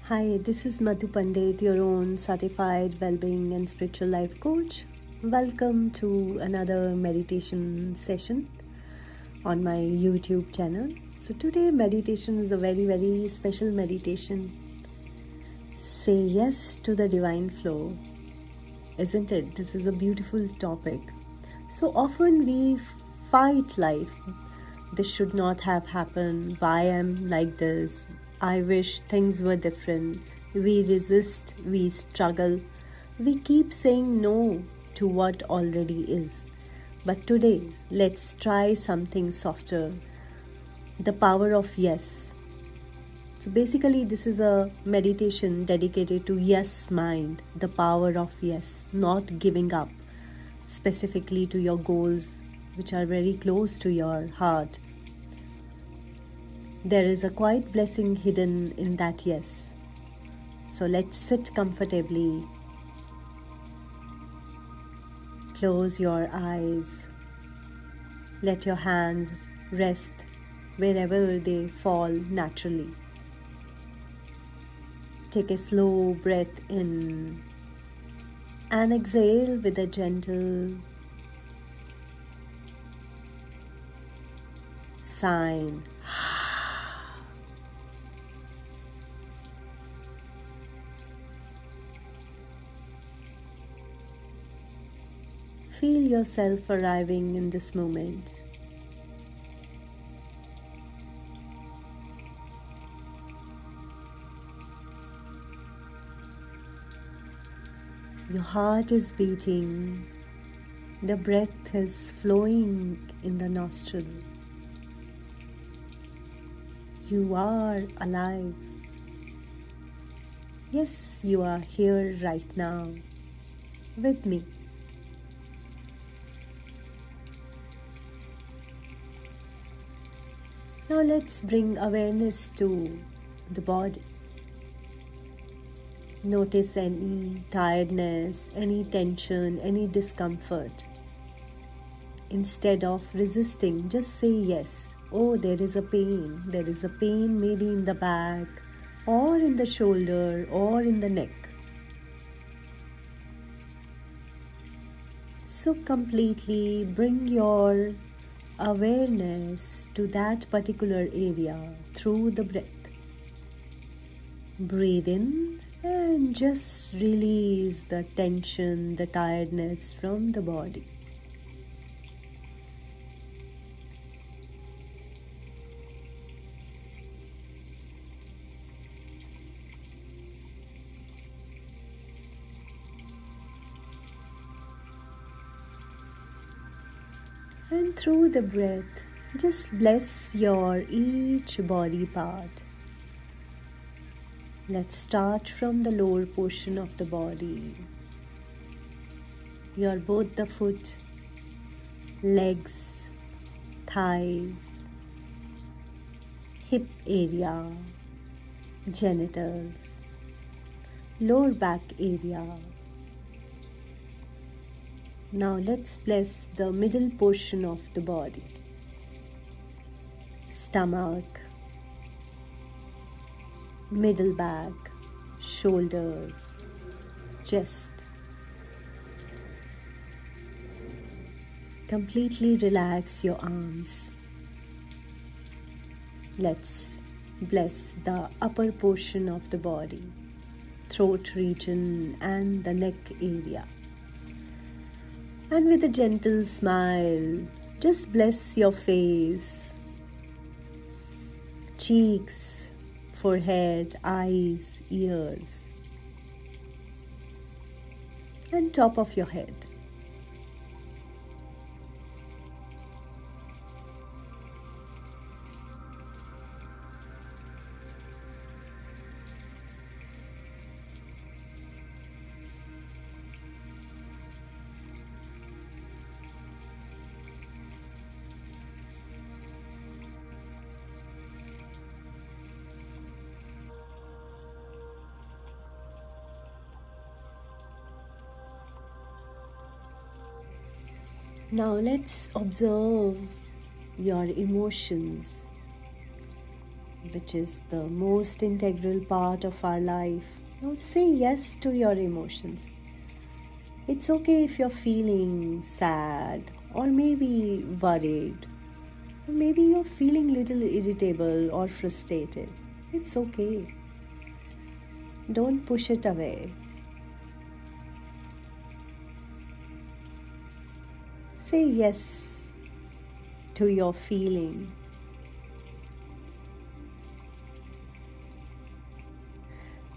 Hi, this is Madhu Pandit, your own certified well-being and spiritual life coach. Welcome to another meditation session on my YouTube channel. So today meditation is a very special meditation. Say yes to the divine flow. Isn't it? This is a beautiful topic. So often we fight life. This should not have happened. Why am like this? I wish things were different. We resist, we struggle. We keep saying no to what already is. But today, let's try something softer. The power of yes. So basically, this is a meditation dedicated to yes mind, the power of yes, not giving up, specifically to your goals, which are very close to your heart. There is a quiet blessing hidden in that yes. So let's sit comfortably. Close your eyes. Let your hands rest wherever they fall naturally. Take a slow breath in and exhale with a gentle sign. Feel yourself arriving in this moment. Your heart is beating. The breath is flowing in the nostril. You are alive. Yes, you are here right now with me. Now let's bring awareness to the body. Notice any tiredness, any tension, any discomfort. Instead of resisting, just say yes. Oh, there is a pain. There is a pain maybe in the back or in the shoulder or in the neck. So completely bring your awareness to that particular area through the breath. Breathe in and just release the tension, the tiredness from the body. And through the breath, just bless your each body part. Let's start from the lower portion of the body. Both the foot, legs, thighs, hip area, genitals, lower back area. Now let's bless the middle portion of the body. Stomach, middle back, shoulders, chest. Completely relax your arms. Let's bless the upper portion of the body, throat region and the neck area. And with a gentle smile, just bless your face, cheeks, forehead, eyes, ears, and top of your head. Now let's observe your emotions. which is the most integral part of our life. Now say yes to your emotions. It's okay if you're feeling sad or maybe worried, or maybe you're feeling little irritable or frustrated. It's okay. Don't push it away. Say yes to your feeling.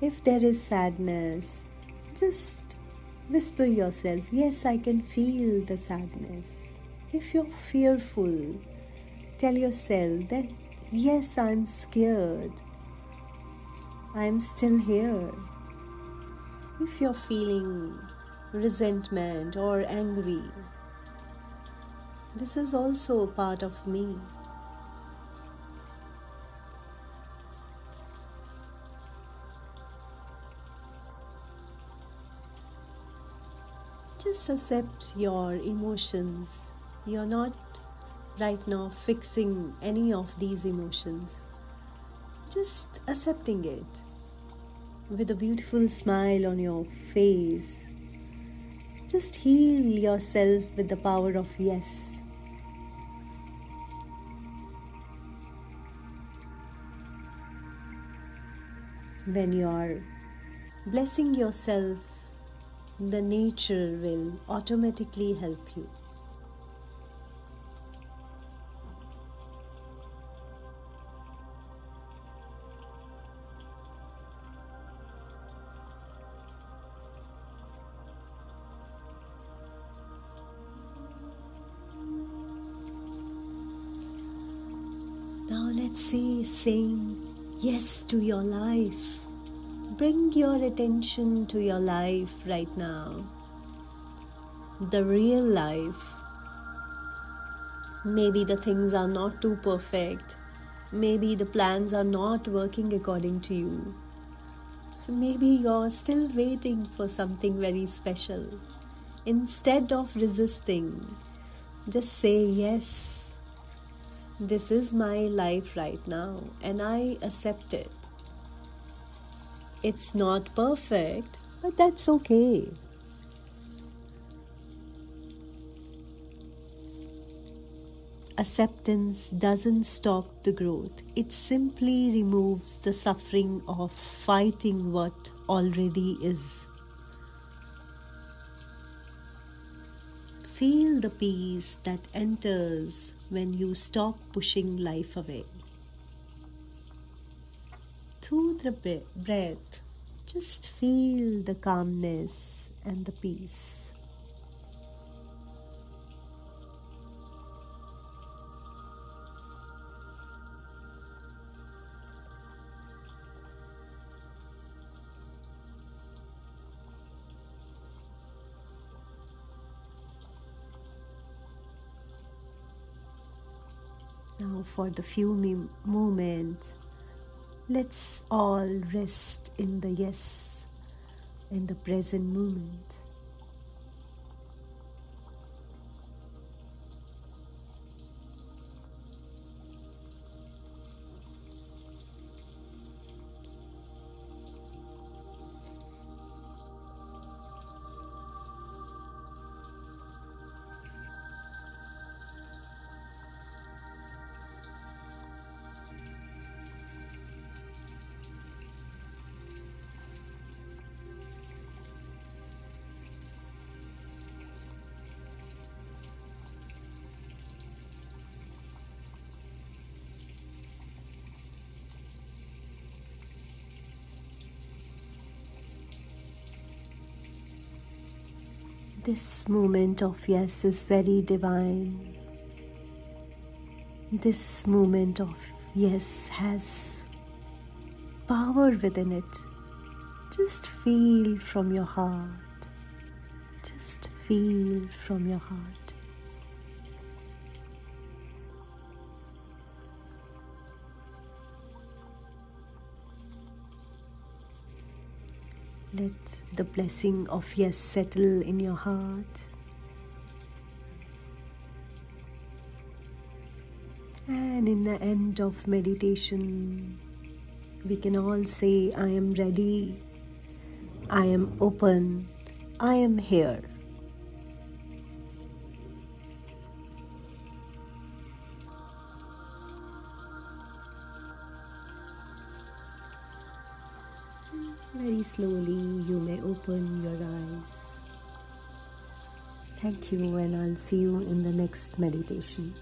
If there is sadness, just whisper yourself, yes, I can feel the sadness. If you're fearful, tell yourself that, yes, I'm scared. I'm still here. If you're feeling resentment or angry, this is also a part of me. Just accept your emotions. You're not right now fixing any of these emotions. Just accepting it with a beautiful smile on your face. Just heal yourself with the power of yes. When you are blessing yourself, the nature will automatically help you. Now let's say saying yes to your life. Bring your attention to your life right now. The real life. Maybe the things are not too perfect. Maybe the plans are not working according to you. Maybe you're still waiting for something very special. Instead of resisting, just say yes. This is my life right now and I accept it. It's not perfect, but that's okay. Acceptance doesn't stop the growth. It simply removes the suffering of fighting what already is. Feel the peace that enters when you stop pushing life away. Through the breath, just feel the calmness and the peace. Now for the few moments, let's all rest in the yes, in the present moment. This moment of yes is very divine. This moment of yes has power within it. Just feel from your heart. Just feel from your heart. Let the blessing of yes settle in your heart. And in the end of meditation, we can all say, I am ready, I am open, I am here. Very slowly you may open your eyes. Thank you, and I'll see you in the next meditation.